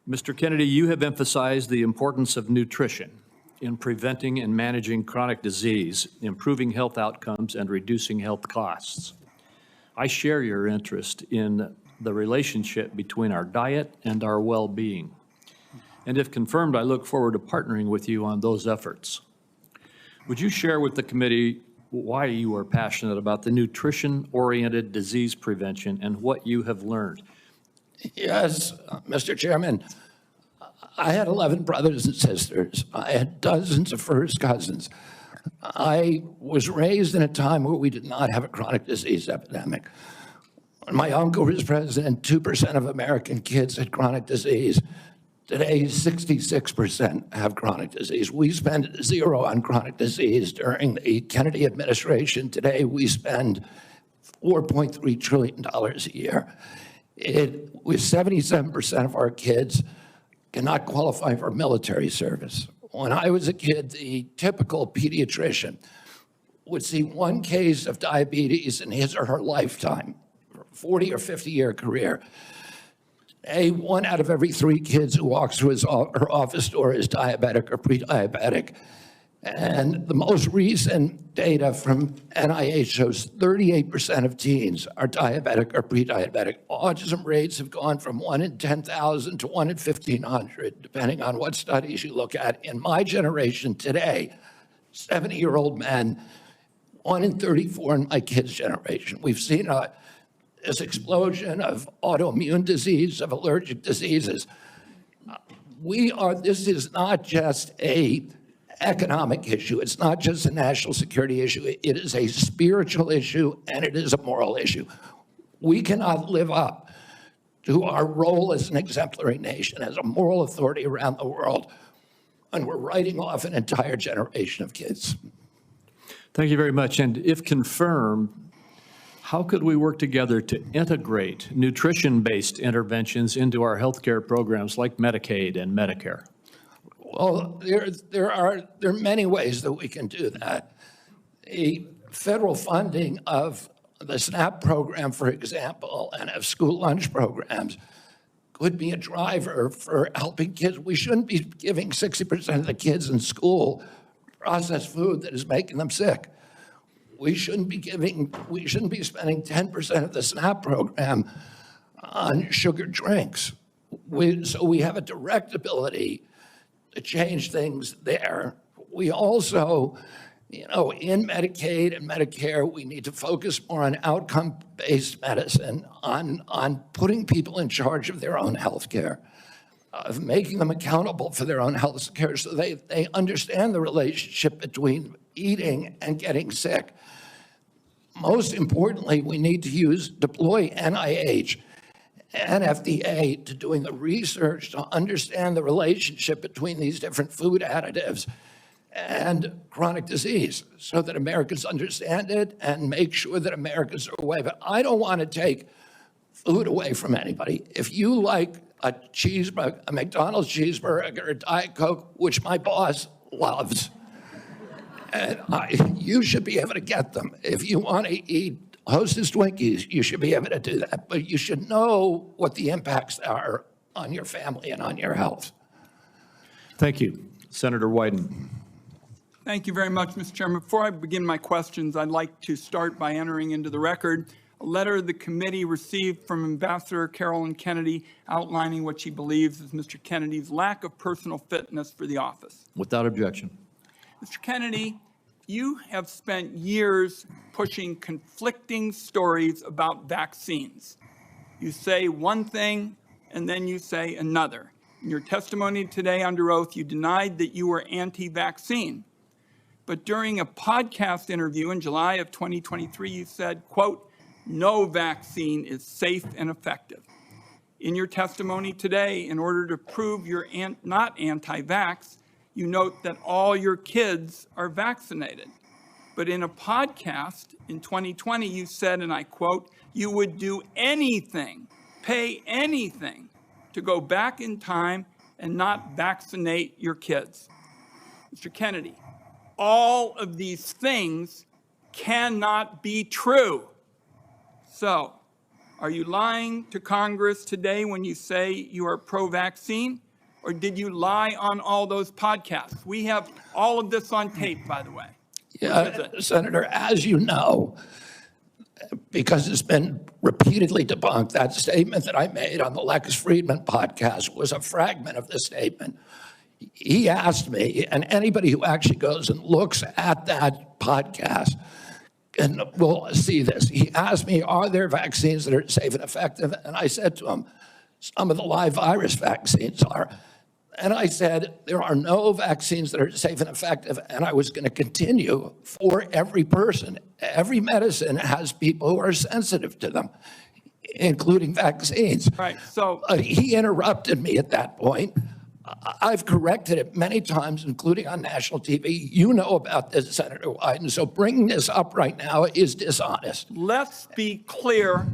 Mr. Kennedy, you have emphasized the importance of nutrition in preventing and managing chronic disease, improving health outcomes, and reducing health costs. I share your interest in the relationship between our diet and our well-being. And if confirmed, I look forward to partnering with you on those efforts. Would you share with the committee why you are passionate about the nutrition-oriented disease prevention and what you have learned? Yes, Mr. Chairman. I had 11 brothers and sisters. I had dozens of first cousins. I was raised in a time where we did not have a chronic disease epidemic. When my uncle was president, 2% of American kids had chronic disease. Today, 66% have chronic disease. We spend zero on chronic disease during the Kennedy administration. Today, we spend $4.3 trillion a year. With 77% of our kids cannot qualify for military service. When I was a kid, the typical pediatrician would see one case of diabetes in his or her lifetime, 40 or 50-year career. Today, 1 out of every 3 kids who walks through her office door is diabetic or pre-diabetic. And the most recent data from NIH shows 38% of teens are diabetic or pre-diabetic. Autism rates have gone from 1 in 10,000 to 1 in 1,500, depending on what studies you look at. In my generation today, 70-year-old men, 1 in 34 in my kids' generation. We've seen this explosion of autoimmune disease, of allergic diseases. This is not just a economic issue. It's not just a national security issue. It is a spiritual issue, and it is a moral issue. We cannot live up to our role as an exemplary nation, as a moral authority around the world, and we're writing off an entire generation of kids. Thank you very much. And if confirmed, how could we work together to integrate nutrition-based interventions into our healthcare programs like Medicaid and Medicare? Well, there are many ways that we can do that. The federal funding of the SNAP program, for example, and of school lunch programs could be a driver for helping kids. We shouldn't be giving 60% of the kids in school processed food that is making them sick. We shouldn't be spending 10% of the SNAP program on sugar drinks. So we have a direct ability to change things there. We also, in Medicaid and Medicare, we need to focus more on outcome-based medicine, on putting people in charge of their own health care, of making them accountable for their own health care so they understand the relationship between eating and getting sick. Most importantly, we need to deploy NIH and FDA to doing the research to understand the relationship between these different food additives and chronic disease so that Americans understand it and make sure that Americans are aware of it. I don't want to take food away from anybody. If you like a cheeseburger, a McDonald's cheeseburger, a Diet Coke, which my boss loves, and you should be able to get them. If you want to eat Hostess Twinkies, you should be able to do that, but you should know what the impacts are on your family and on your health. Thank you. Senator Wyden. Thank you very much, Mr. Chairman. Before I begin my questions, I'd like to start by entering into the record a letter the committee received from Ambassador Carolyn Kennedy outlining what she believes is Mr. Kennedy's lack of personal fitness for the office. Without objection. Mr. Kennedy, you have spent years pushing conflicting stories about vaccines. You say one thing, and then you say another. In your testimony today under oath, you denied that you were anti-vaccine. But during a podcast interview in July of 2023, you said, quote, "No vaccine is safe and effective." In your testimony today, in order to prove you're not anti-vax, you note that all your kids are vaccinated. But in a podcast in 2020, you said, and I quote, "You would do anything, pay anything to go back in time and not vaccinate your kids." Mr. Kennedy, all of these things cannot be true. So, Are you lying to Congress today when you say you are pro-vaccine? Or did you lie on all those podcasts? We have all of this on tape, by the way. Yeah, Senator, as you know, because it's been repeatedly debunked, that statement that I made on the Lex Friedman podcast was a fragment of the statement. He asked me, and anybody who actually goes and looks at that podcast and will see this. He asked me, are there vaccines that are safe and effective? And I said to him, some of the live virus vaccines are. And I said, there are no vaccines that are safe and effective, and I was going to continue for every person. Every medicine has people who are sensitive to them, including vaccines. Right, so he interrupted me at that point. I've corrected it many times, including on national TV. You know about this, Senator Wyden, so bringing this up right now is dishonest. let's be clear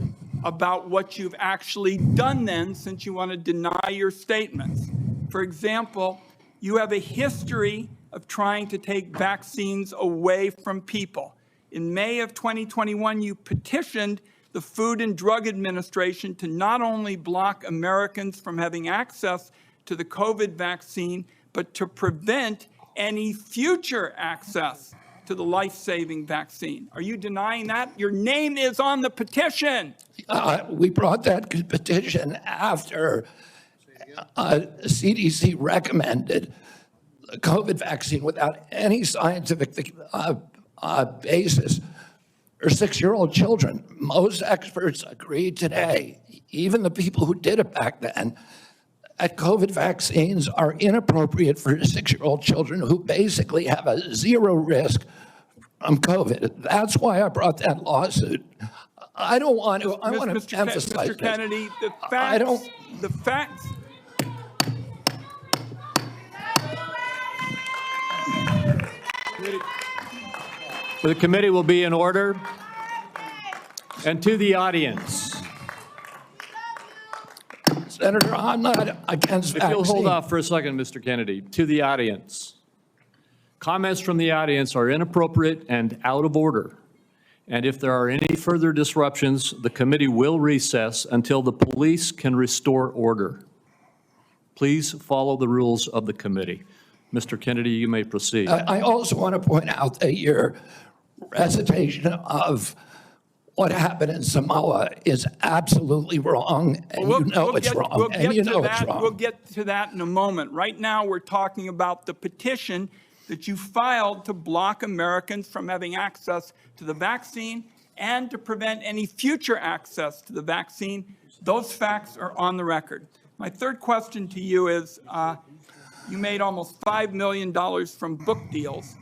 about what you've actually done then, since you want to deny your statements. For example, you have a history of trying to take vaccines away from people. In May of 2021, you petitioned the Food and Drug Administration to not only block Americans from having access to the COVID vaccine, but to prevent any future access to the life-saving vaccine. Are you denying that? Your name is on the petition. We brought that petition after CDC recommended the COVID vaccine without any scientific basis for 6-year-old children. Most experts agree today, even the people who did it back then, that COVID vaccines are inappropriate for 6-year-old children who basically have a zero risk from COVID. That's why I brought that lawsuit. I don't want to, I want to emphasize Mr. Kennedy, the facts, I don't, the facts. The committee will be in order. And to the audience, Senator, I'm not against if vaccine. you'll hold off for a second, Mr. Kennedy, to the audience. Comments from the audience are inappropriate and out of order. And if there are any further disruptions, the committee will recess until the police can restore order. Please follow the rules of the committee. Mr. Kennedy, you may proceed. I also want to point out that your recitation of what happened in Samoa is absolutely wrong, and you know it's wrong, and you know it's wrong. We'll get to that in a moment. Right now, we're talking about the petition that you filed to block Americans from having access to the vaccine and to prevent any future access to the vaccine. Those facts are on the record. My third question to you is, you made almost $5 million from book deals,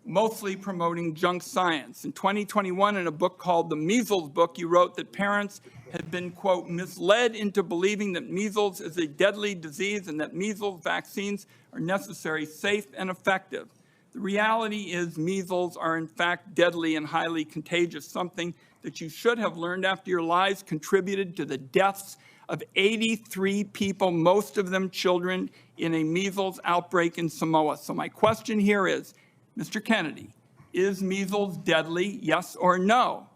mostly promoting junk science. In 2021, in a book called The Measles Book, you wrote that parents had been, quote, misled into believing that measles is a deadly disease and that measles vaccines are necessary, safe, and effective. The reality is measles are in fact deadly and highly contagious, something that you should have learned after your lies contributed to the deaths of 83 people, most of them children, in a measles outbreak in Samoa. So my question here is, Mr. Kennedy, is measles deadly, yes or no?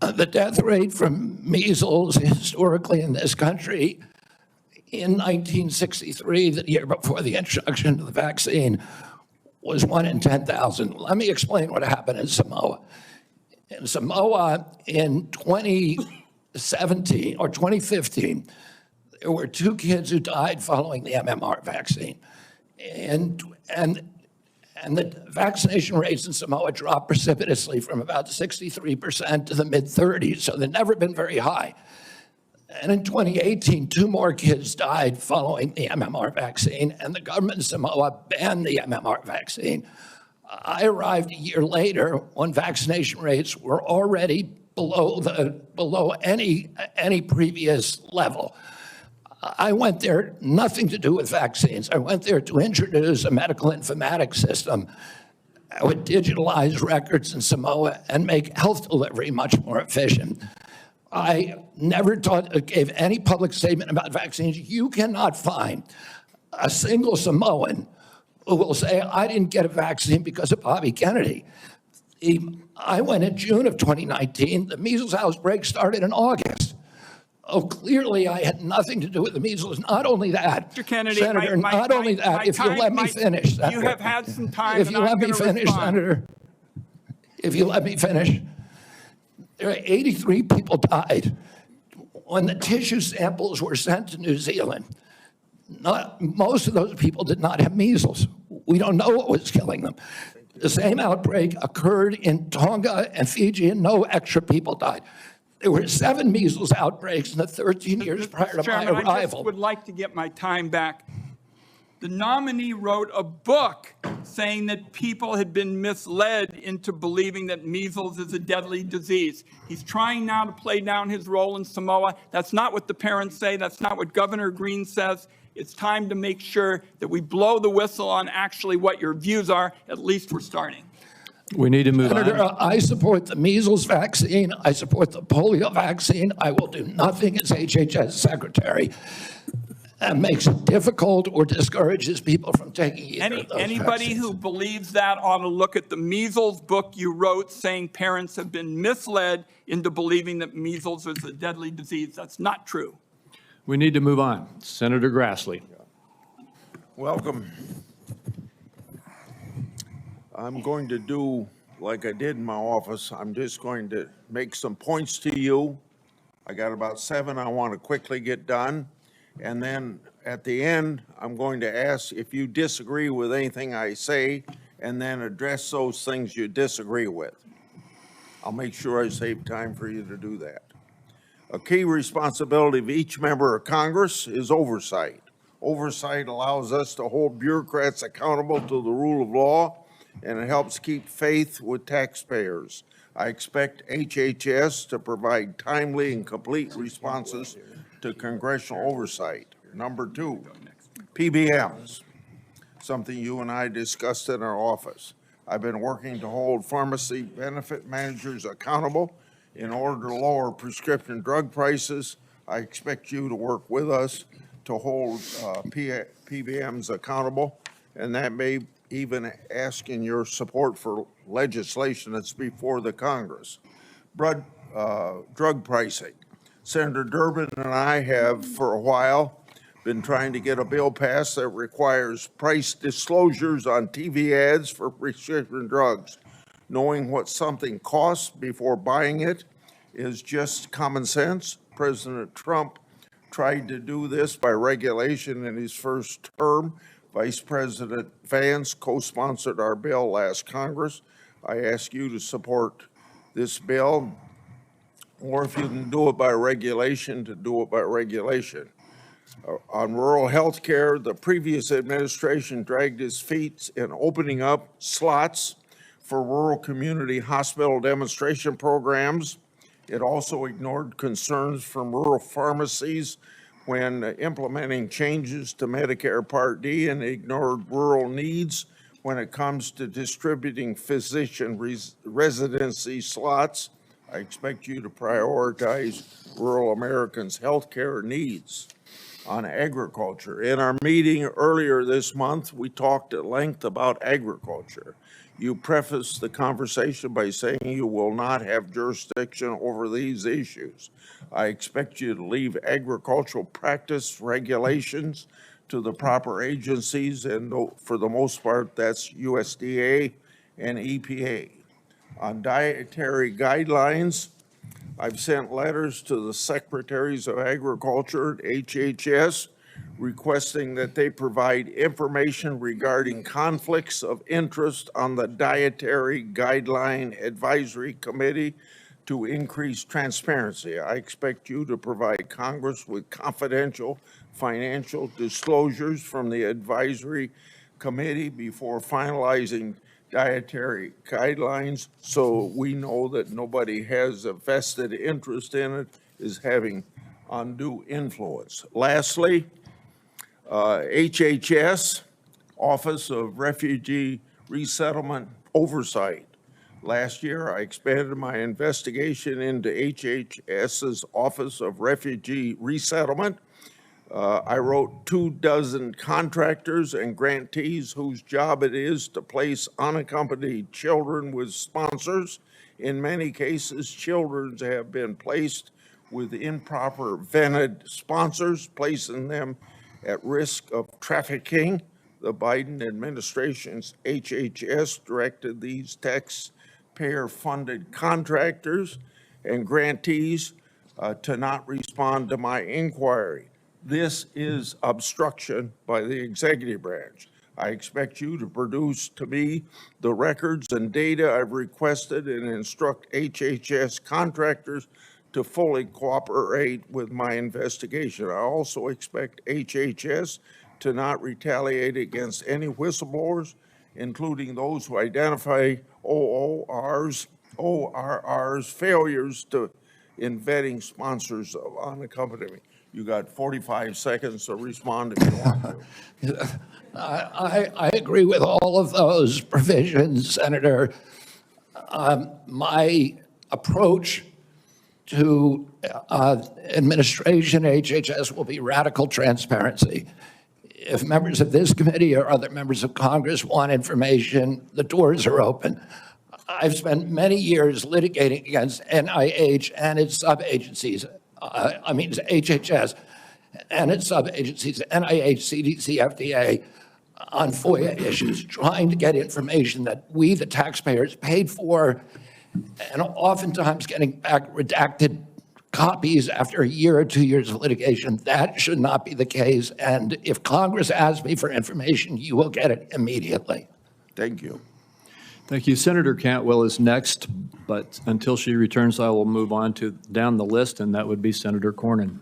The death rate from measles historically in this country in 1963, the year before the introduction of the vaccine, was 1 in 10,000. Let me explain what happened in Samoa. In Samoa in 2017 or 2015, there were 2 kids who died following the MMR vaccine. And the vaccination rates in Samoa dropped precipitously from about 63% to the mid-30s, so they've never been very high. And in 2018, 2 more kids died following the MMR vaccine, and the government of Samoa banned the MMR vaccine. I arrived a year later when vaccination rates were already below any previous level. I went there, nothing to do with vaccines. I went there to introduce a medical informatics system that would digitalize records in Samoa and make health delivery much more efficient. I never gave any public statement about vaccines. You cannot find a single Samoan who will say, I didn't get a vaccine because of Bobby Kennedy. I went in June of 2019. The measles outbreak started in August. Oh, clearly I had nothing to do with the measles. Not only that, Mr. Kennedy, Senator, not only that, if you let me finish, Senator. You have had some time, If you let me finish, Senator, if you let me finish, there are 83 people died when the tissue samples were sent to New Zealand. Most of those people did not have measles. We don't know what was killing them. The same outbreak occurred in Tonga and Fiji, and no extra people died. There were 7 measles outbreaks in the 13 years prior to my arrival. I just would like to get my time back. The nominee wrote a book saying that people had been misled into believing that measles is a deadly disease. He's trying now to play down his role in Samoa. That's not what the parents say. That's not what Governor Green says. It's time to make sure that we blow the whistle on actually what your views are. At least we're starting. We need to move Senator, on. I support the measles vaccine. I support the polio vaccine. I will do nothing as HHS Secretary that makes it difficult or discourages people from taking either of those Anybody vaccines. who believes that ought to look at the measles book you wrote saying parents have been misled into believing that measles is a deadly disease. That's not true. We need to move on. Senator Grassley. Welcome. I'm going to do like I did in my office. I'm just going to make some points to you. I got about 7 I want to quickly get done. And then at the end, I'm going to ask if you disagree with anything I say and then address those things you disagree with. I'll make sure I save time for you to do that. A key responsibility of each member of Congress is oversight. Oversight allows us to hold bureaucrats accountable to the rule of law, and it helps keep faith with taxpayers. I expect HHS to provide timely and complete responses to congressional oversight. Number 2, PBMs, something you and I discussed in our office. I've been working to hold pharmacy benefit managers accountable in order to lower prescription drug prices. I expect you to work with us to hold PBMs accountable, and that may even ask in your support for legislation that's before the Congress. Drug pricing. Senator Durbin and I have for a while been trying to get a bill passed that requires price disclosures on TV ads for prescription drugs. Knowing what something costs before buying it is just common sense. President Trump tried to do this by regulation in his first term. Vice President Vance co-sponsored our bill last Congress. I ask you to support this bill, or if you can do it by regulation, to do it by regulation. On rural health care, the previous administration dragged its feet in opening up slots for rural community hospital demonstration programs. It also ignored concerns from rural pharmacies when implementing changes to Medicare Part D, and ignored rural needs when it comes to distributing physician residency slots. I expect you to prioritize rural Americans' health care needs. On agriculture, in our meeting earlier this month, we talked at length about agriculture. You prefaced the conversation by saying you will not have jurisdiction over these issues. I expect you to leave agricultural practice regulations to the proper agencies, and for the most part, that's USDA and EPA. On dietary guidelines, I've sent letters to the Secretaries of Agriculture at HHS requesting that they provide information regarding conflicts of interest on the Dietary Guideline Advisory Committee to increase transparency. I expect you to provide Congress with confidential financial disclosures from the advisory committee before finalizing dietary guidelines, so we know that nobody has a vested interest in it, is having undue influence. Lastly, HHS, Office of Refugee Resettlement Oversight. Last year, I expanded my investigation into HHS's Office of Refugee Resettlement. I wrote 24 contractors and grantees whose job it is to place unaccompanied children with sponsors. In many cases, children have been placed with improper vetted sponsors, placing them at risk of trafficking. The Biden administration's HHS directed these taxpayer-funded contractors and grantees to not respond to my inquiry. This is obstruction by the executive branch. I expect you to produce to me the records and data I've requested and instruct HHS contractors to fully cooperate with my investigation. I also expect HHS to not retaliate against any whistleblowers, including those who identify ORR's failures in vetting sponsors of unaccompanied. You got 45 seconds to respond if you want to. I agree with all of those provisions, Senator. My approach to administration HHS will be radical transparency. If members of this committee or other members of Congress want information, the doors are open. I've spent many years litigating against NIH and its sub-agencies, HHS and its sub-agencies, NIH, CDC, FDA, on FOIA issues, trying to get information that we, the taxpayers, paid for, and oftentimes getting back redacted copies after a year or 2 years of litigation. That should not be the case. And if Congress asks me for information, you will get it immediately. Thank you. Thank you. Senator Cantwell is next, but until she returns, I will move on to down the list, and that would be Senator Cornyn.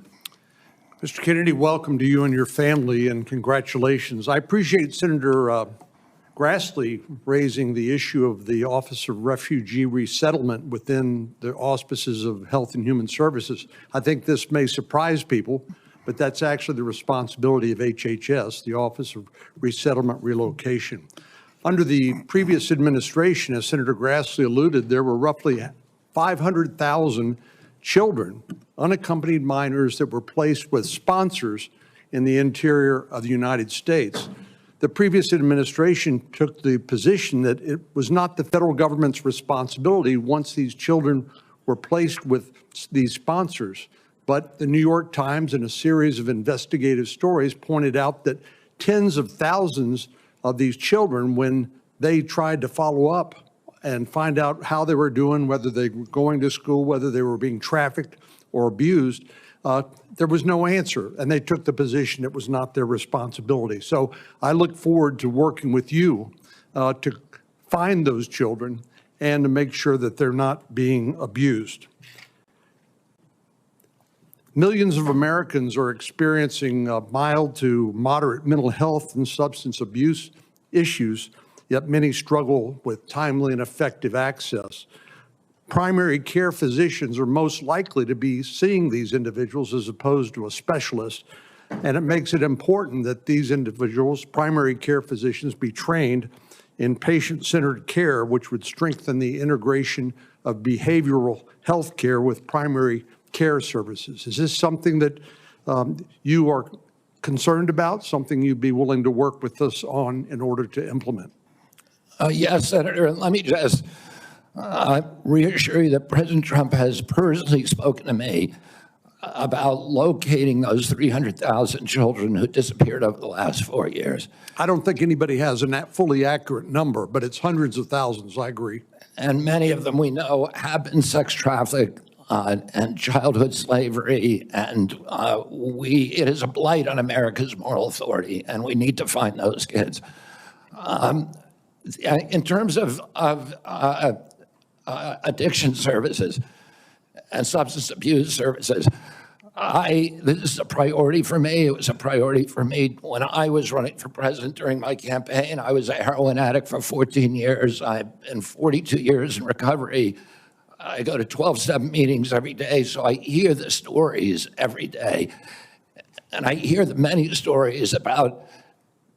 Mr. Kennedy, welcome to you and your family, and congratulations. I appreciate Senator Grassley raising the issue of the Office of Refugee Resettlement within the auspices of Health and Human Services. I think this may surprise people, but that's actually the responsibility of HHS, the Office of Resettlement Relocation. Under the previous administration, as Senator Grassley alluded, there were roughly 500,000 children, unaccompanied minors, that were placed with sponsors in the interior of the United States. The previous administration took the position that it was not the federal government's responsibility once these children were placed with these sponsors. But the New York Times and a series of investigative stories pointed out that tens of thousands of these children, when they tried to follow up and find out how they were doing, whether they were going to school, whether they were being trafficked or abused, there was no answer, and they took the position it was not their responsibility. So I look forward to working with you to find those children and to make sure that they're not being abused. Millions of Americans are experiencing mild to moderate mental health and substance abuse issues, yet many struggle with timely and effective access. Primary care physicians are most likely to be seeing these individuals as opposed to a specialist, and it makes it important that these individuals, primary care physicians, be trained in patient-centered care, which would strengthen the integration of behavioral health care with primary care services. Is this something that you are concerned about, something you'd be willing to work with us on in order to implement? Yes, Senator, and let me just reassure you that President Trump has personally spoken to me about locating those 300,000 children who disappeared over the last 4 years. I don't think anybody has a fully accurate number, but it's hundreds of thousands, I agree. And many of them we know have been sex trafficked and childhood slavery, and it is a blight on America's moral authority, and we need to find those kids. In terms of addiction services and substance abuse services, this is a priority for me. It was a priority for me when I was running for president during my campaign. I was a heroin addict for 14 years. I've been 42 years in recovery. I go to 12-step meetings every day, so I hear the stories every day. And I hear the many stories about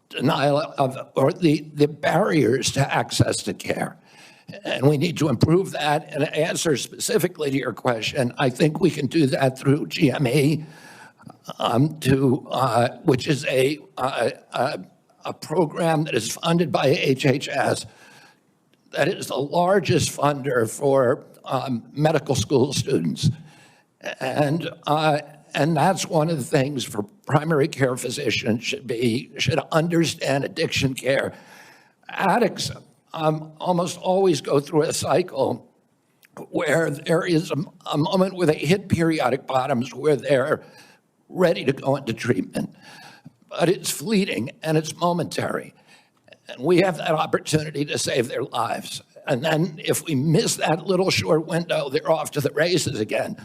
denial of, or the barriers to access to care. And we need to improve that. And to answer specifically to your question, I think we can do that through GME. which is a program that is funded by HHS, that is the largest funder for medical school students. And that's one of the things for primary care physicians should understand addiction care. Addicts almost always go through a cycle where there is a moment where they hit periodic bottoms where they're ready to go into treatment. But it's fleeting and it's momentary. And we have that opportunity to save their lives. And then if we miss that little short window, they're off to the races again.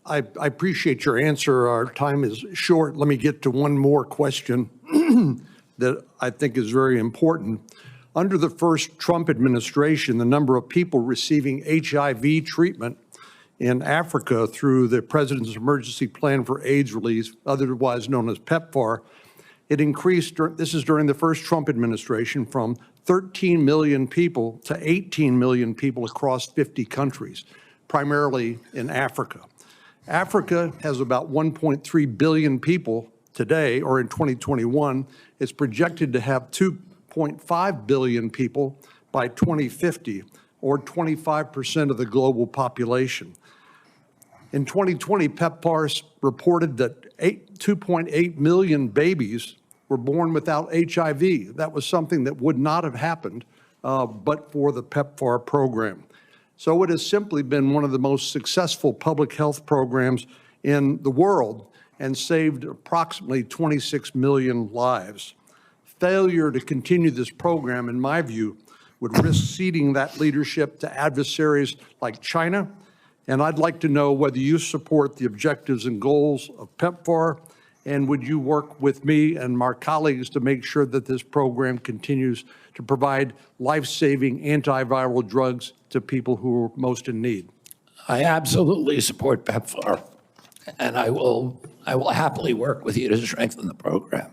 I appreciate your answer. Our time is short. Let me get to one more question that I think is very important. Under the first Trump administration, the number of people receiving HIV treatment in Africa through the President's Emergency Plan for AIDS Relief, otherwise known as PEPFAR, it increased, this is during the first Trump administration, from 13 million people to 18 million people across 50 countries, primarily in Africa. Africa has about 1.3 billion people today, or in 2021. It's projected to have 2.5 billion people by 2050, or 25% of the global population. In 2020, PEPFAR reported that 2.8 million babies were born without HIV. That was something that would not have happened but for the PEPFAR program. So it has simply been one of the most successful public health programs in the world and saved approximately 26 million lives. Failure to continue this program, in my view, would risk ceding that leadership to adversaries like China. And I'd like to know whether you support the objectives and goals of PEPFAR, and would you work with me and my colleagues to make sure that this program continues to provide life-saving antiviral drugs to people who are most in need? I absolutely support PEPFAR, and I will happily work with you to strengthen the program.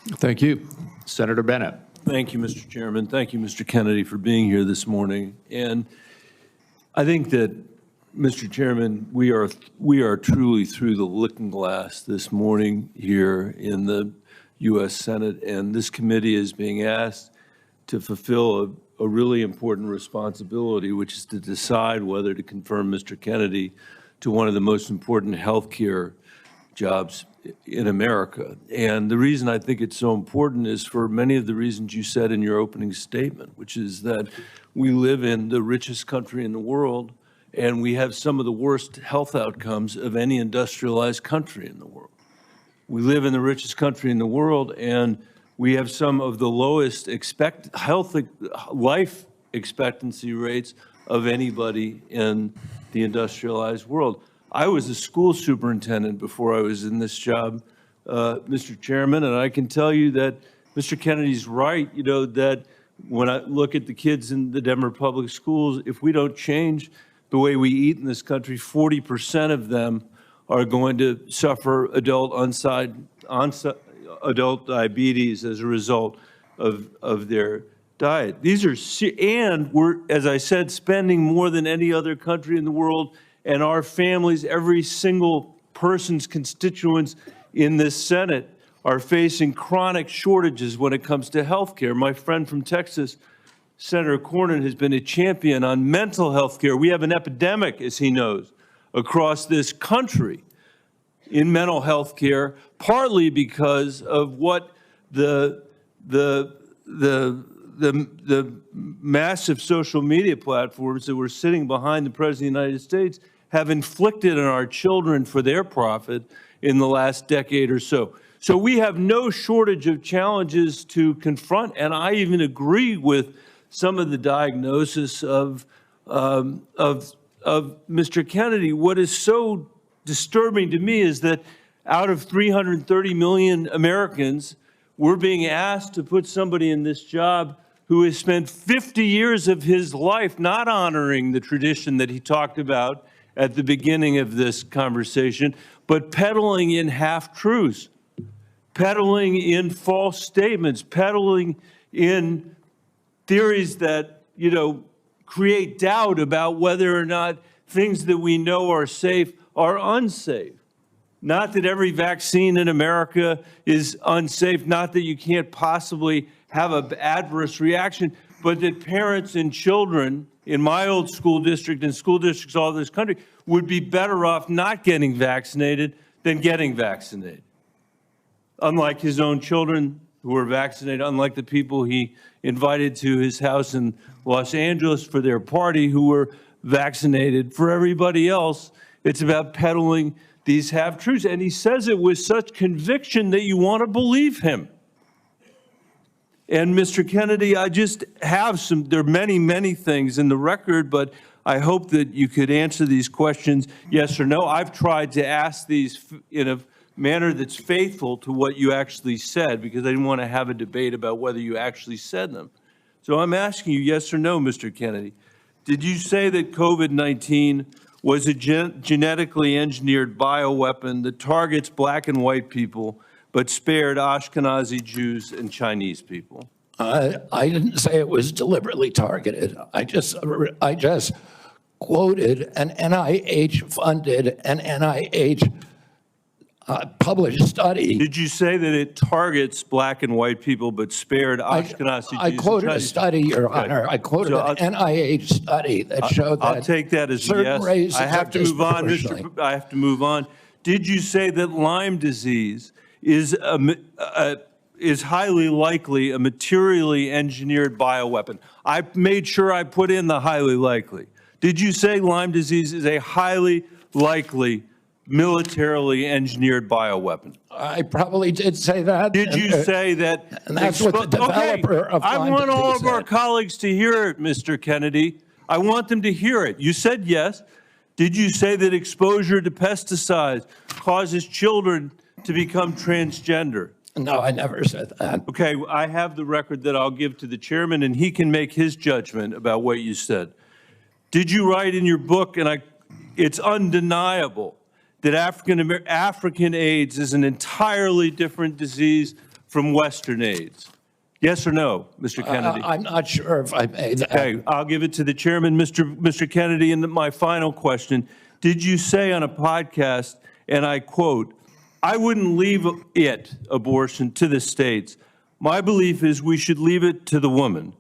Thank you. Senator Bennett. Thank you, Mr. Chairman. Thank you, Mr. Kennedy, for being here this morning. And I think that, Mr. Chairman, we are truly through the looking glass this morning here in the U.S. Senate, and this committee is being asked to fulfill a really important responsibility, which is to decide whether to confirm Mr. Kennedy to one of the most important health care jobs in America. And the reason I think it's so important is for many of the reasons you said in your opening statement, which is that we live in the richest country in the world, and we have some of the worst health outcomes of any industrialized country in the world. We live in the richest country in the world, and we have some of the lowest life expectancy rates of anybody in the industrialized world. I was a school superintendent before I was in this job, Mr. Chairman, and I can tell you that Mr. Kennedy's right, that when I look at the kids in the Denver public schools, if we don't change the way we eat in this country, 40% of them are going to suffer adult diabetes as a result of their diet. And we're, as I said, spending more than any other country in the world, and our families, every single person's constituents in this Senate are facing chronic shortages when it comes to health care. My friend from Texas, Senator Cornyn, has been a champion on mental health care. We have an epidemic, as he knows, across this country in mental health care, partly because of what the massive social media platforms that were sitting behind the President of the United States have inflicted on our children for their profit in the last decade or so. So we have no shortage of challenges to confront, and I even agree with some of the diagnosis of Mr. Kennedy. What is so disturbing to me is that out of 330 million Americans, we're being asked to put somebody in this job who has spent 50 years of his life not honoring the tradition that he talked about at the beginning of this conversation, but peddling in half-truths, peddling in false statements, peddling in theories that, create doubt about whether or not things that we know are safe are unsafe. Not that every vaccine in America is unsafe, not that you can't possibly have an adverse reaction, but that parents and children in my old school district and school districts all over this country would be better off not getting vaccinated than getting vaccinated. Unlike his own children who were vaccinated, unlike the people he invited to his house in Los Angeles for their party who were vaccinated. For everybody else, it's about peddling these half-truths. And he says it with such conviction that you want to believe him. And Mr. Kennedy, I just have there are many, many things in the record, but I hope that you could answer these questions yes or no. I've tried to ask these in a manner that's faithful to what you actually said, because I didn't want to have a debate about whether you actually said them. So I'm asking you yes or no, Mr. Kennedy. Did you say that COVID-19 was a genetically engineered bioweapon that targets black and white people, but spared Ashkenazi Jews and Chinese people? I didn't say it was deliberately targeted. I just quoted an NIH-funded and NIH published study. Did you say that it targets black and white people but spared Ashkenazi Jews? I quoted a study, Your Honor. I quoted an NIH study that showed that I'll take that as a yes. I have to move on, I have to move on. Did you say that Lyme disease is highly likely a materially engineered bioweapon? I made sure I put in the highly likely. Did you say Lyme disease is a highly likely militarily engineered bioweapon? I probably did say that. Did you say that? And that's what the developer of Lyme I want all disease of our said. colleagues to hear it, Mr. Kennedy. I want them to hear it. You said yes. Did you say that exposure to pesticides causes children to become transgender? No, I never said that. Okay, I have the record that I'll give to the chairman, and he can make his judgment about what you said. Did you write in your book, and it's undeniable, that African AIDS is an entirely different disease from Western AIDS? Yes or no, Mr. Kennedy? I'm not sure if I made that. Okay, I'll give it to the chairman, Mr. Kennedy. And my final question, did you say on a podcast, and I quote, "I wouldn't leave abortion, to the states. My belief is we should leave it to the woman.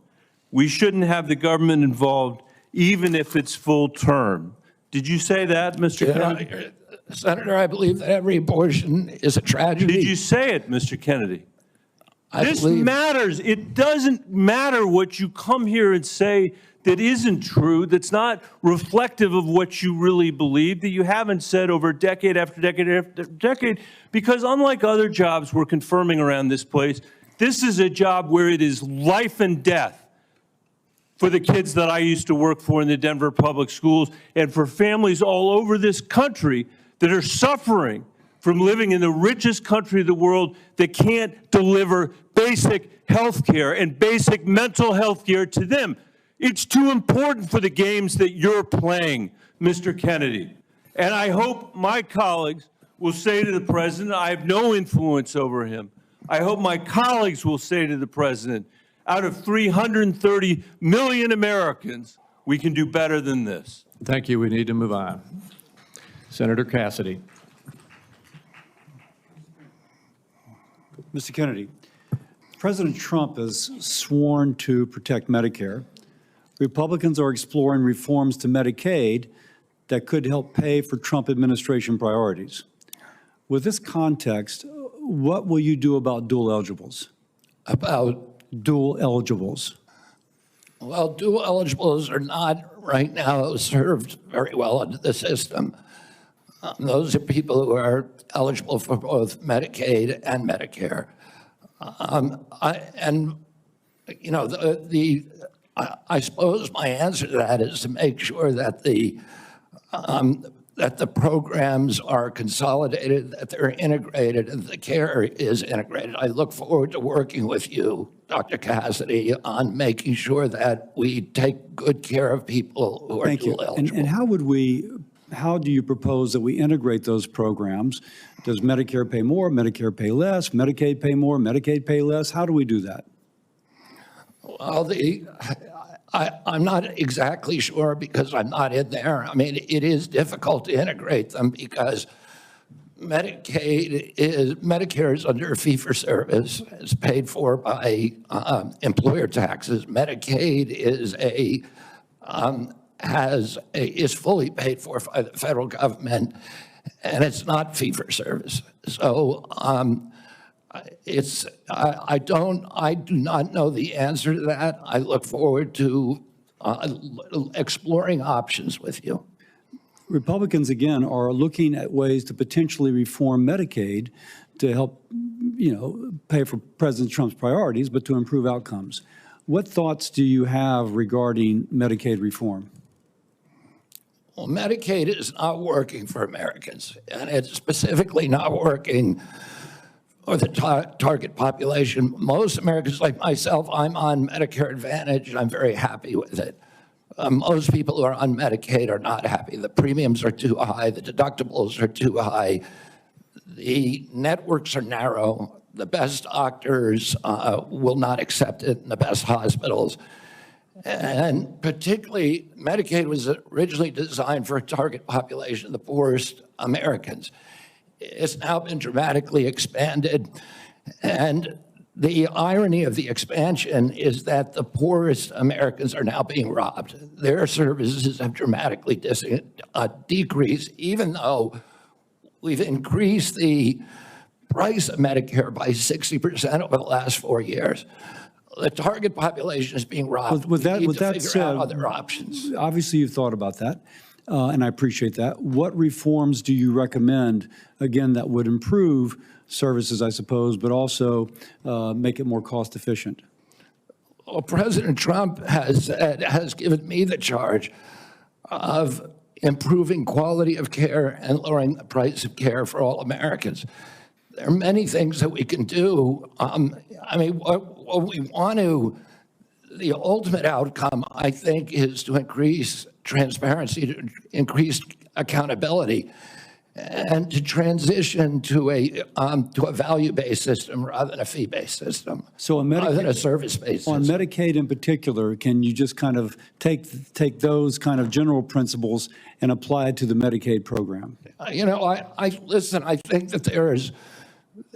We shouldn't have the government involved, even if it's full term." Did you say that, Mr. Kennedy? Senator, I believe that every abortion is a tragedy. Did you say it, Mr. Kennedy? This believe matters. It doesn't matter what you come here and say that isn't true, that's not reflective of what you really believe, that you haven't said over decade after decade after decade, because unlike other jobs we're confirming around this place, this is a job where it is life and death for the kids that I used to work for in the Denver public schools, and for families all over this country that are suffering from living in the richest country of the world that can't deliver basic health care and basic mental health care to them. It's too important for the games that you're playing, Mr. Kennedy. And I hope my colleagues will say to the president, I have no influence over him. I hope my colleagues will say to the president, out of 330 million Americans, we can do better than this. Thank you. We need to move on. Senator Cassidy. Mr. Kennedy, President Trump has sworn to protect Medicare. Republicans are exploring reforms to Medicaid that could help pay for Trump administration priorities. With this context, what will you do about dual eligibles? About? Dual eligibles. Well, dual eligibles are not right now served very well under the system. Those are people who are eligible for both Medicaid and Medicare. I suppose my answer to that is to make sure that the programs are consolidated, that they're integrated, and the care is integrated. I look forward to working with you, Dr. Cassidy, on making sure that we take good care of people who are dual eligible. And how do you propose that we integrate those programs? Does Medicare pay more, Medicare pay less, Medicaid pay more, Medicaid pay less? How do we do that? Well, I'm not exactly sure because I'm not in there. I mean, it is difficult to integrate them because Medicare is under fee-for-service. It's paid for by employer taxes. Medicaid is fully paid for by the federal government, and it's not fee-for-service. So I do not know the answer to that. I look forward to exploring options with you. Republicans, again, are looking at ways to potentially reform Medicaid to help, pay for President Trump's priorities, but to improve outcomes. What thoughts do you have regarding Medicaid reform? Well, Medicaid is not working for Americans, and it's specifically not working for the target population. Most Americans, like myself, I'm on Medicare Advantage, and I'm very happy with it. Most people who are on Medicaid are not happy. The premiums are too high. The deductibles are too high. The networks are narrow. The best doctors will not accept it in the best hospitals. And particularly, Medicaid was originally designed for a target population, the poorest Americans. It's now been dramatically expanded. And the irony of the expansion is that the poorest Americans are now being robbed. Their services have dramatically decreased, even though we've increased the price of Medicare by 60% over the last 4 years. The target population is being robbed. With that figure said, out other options. Obviously, you've thought about that, and I appreciate that. What reforms do you recommend, again, that would improve services, I suppose, but also make it more cost efficient? Well, President Trump has given me the charge of improving quality of care and lowering the price of care for all Americans. There are many things that we can do. I mean, what we want to, the ultimate outcome, I think, is to increase transparency, to increase accountability, and to transition to a value-based system rather than a fee-based system, So rather than a service-based on system. Medicaid in particular, can you just kind of take those kind of general principles and apply it to the Medicaid program? Listen, I think that there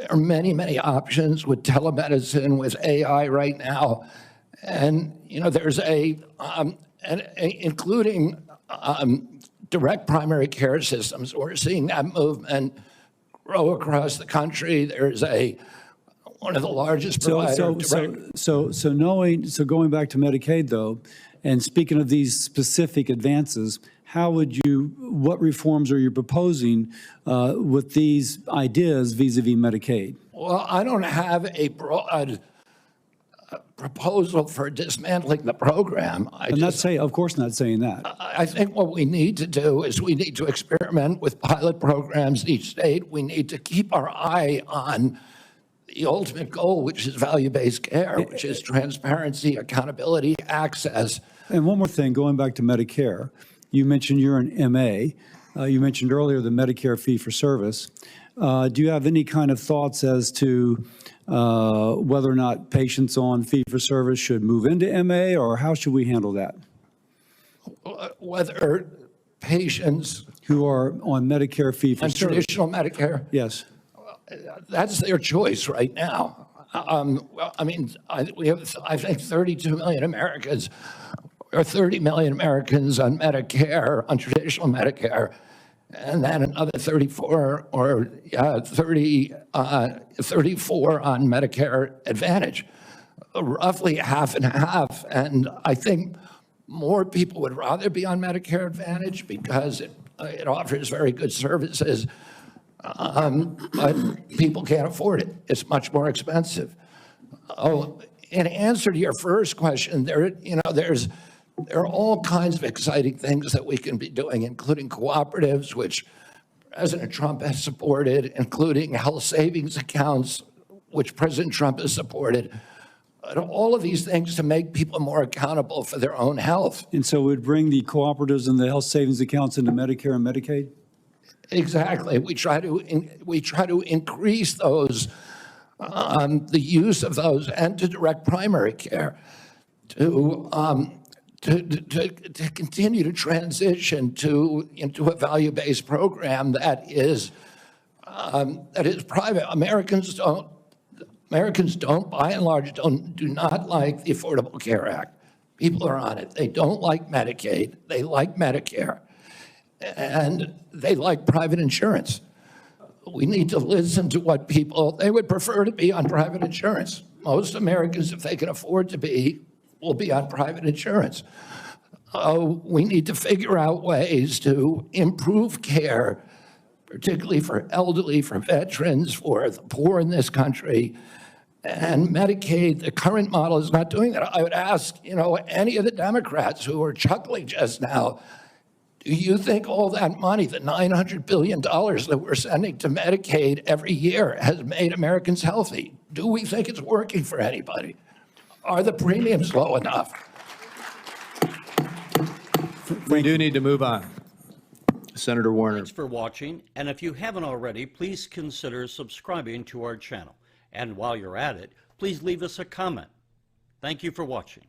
are many, many options with telemedicine, with AI right now. And, there's including direct primary care systems. We're seeing that movement grow across the country. There's one of the largest providers. So going back to Medicaid though, and speaking of these specific advances, what reforms are you proposing with these ideas vis-a-vis Medicaid? Well, I don't have a broad proposal for dismantling the program. Of course not saying that. I think what we need to do is we need to experiment with pilot programs in each state. We need to keep our eye on the ultimate goal, which is value-based care, which is transparency, accountability, access. And one more thing, going back to Medicare, you mentioned you're an MA. You mentioned earlier the Medicare fee-for-service. Do you have any kind of thoughts as to whether or not patients on fee-for-service should move into MA, or how should we handle that? Whether patients who are on Medicare fee-for-service. Traditional Medicare? Yes. That's their choice right now. We have, I think, 32 million Americans, or 30 million Americans on Medicare, on traditional Medicare, and then another 34 on Medicare Advantage, roughly half and half. And I think more people would rather be on Medicare Advantage because it offers very good services, but people can't afford it. It's much more expensive. In answer to your first question, there are all kinds of exciting things that we can be doing, including cooperatives, which President Trump has supported, including health savings accounts, which President Trump has supported. All of these things to make people more accountable for their own health. And so we'd bring the cooperatives and the health savings accounts into Medicare and Medicaid? Exactly. We try to increase those, the use of those, and to direct primary care, to to continue to transition into a value-based program that is private. Americans don't, by and large, do not like the Affordable Care Act. People are on it. They don't like Medicaid. They like Medicare. And they like private insurance. We need to listen to what people, they would prefer to be on private insurance. Most Americans, if they can afford to be, will be on private insurance. We need to figure out ways to improve care, particularly for elderly, for veterans, for the poor in this country. And Medicaid, the current model is not doing that. I would ask, any of the Democrats who are chuckling just now, do you think all that money, the $900 billion that we're sending to Medicaid every year, has made Americans healthy? Do we think it's working for anybody? Are the premiums low enough? We do need to move on. Senator Warner. Thanks for watching, and if you haven't already, please consider subscribing to our channel. And while you're at it, please leave us a comment. Thank you for watching.